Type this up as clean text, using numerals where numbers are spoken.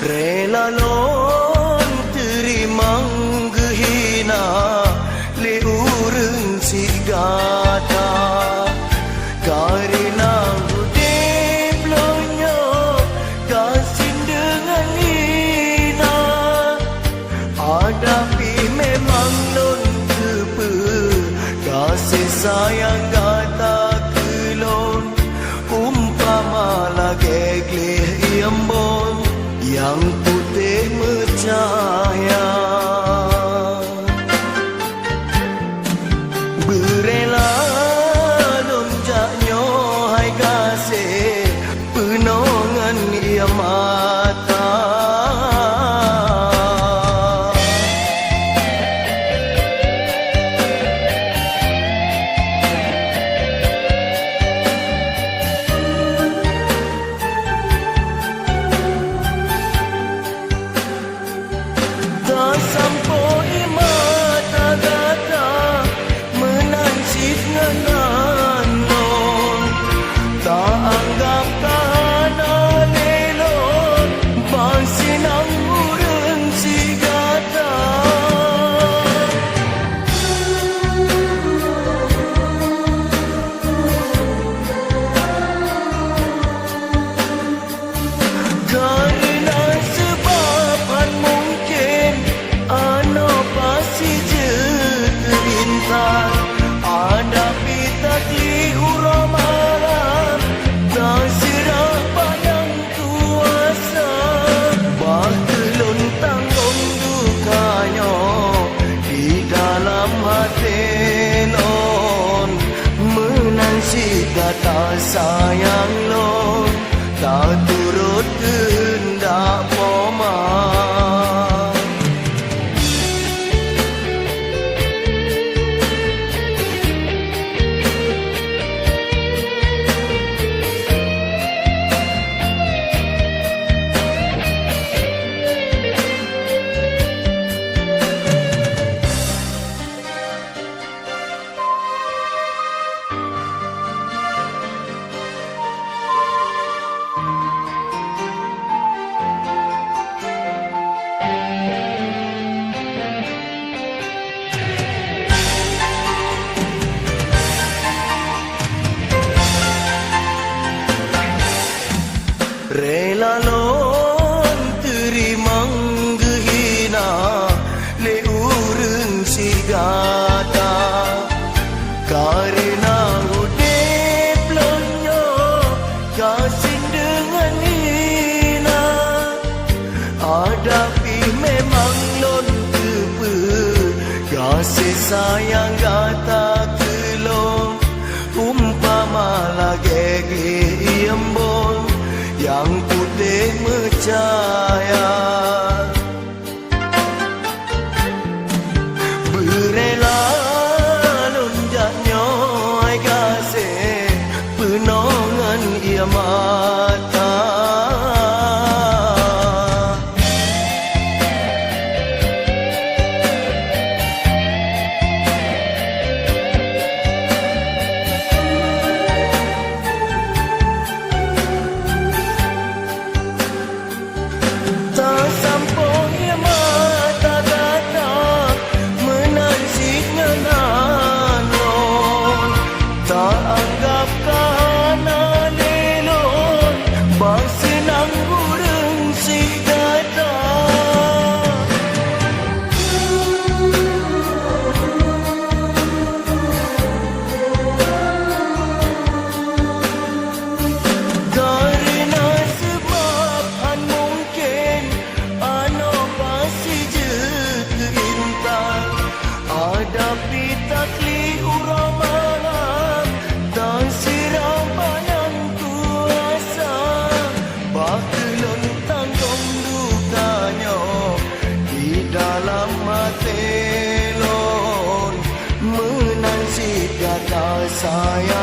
Rela lon terimang gehina le urang si gata karena udip lonyo kasih dengan ina hadapi memang lon kepe kasih sayang gata kelon umpama lagi gleh iambon yang putih bercahaya berela lonjaknya hai kasih penongan ia mata sampai mata gata menansif ngenanon tak anggap kana lelon pansinang urang si gata karena sebaban mungkin ano pasti jerintan ada pita di malam tak sirah padang kuasa bahkelon tanggung dukanya di dalam hati lon menansi kata sayang lon tak turut kehendak pomah rela lon terimang gehina le urang si gata karena udip lonyo kasih dengan ina hadapi memang lon kepe kasih sayang gata kelong umpama lagi iambon yang putih bercahaya berela lonjaknya hai kasih penongan ia mata tak anggap kana lelon sayang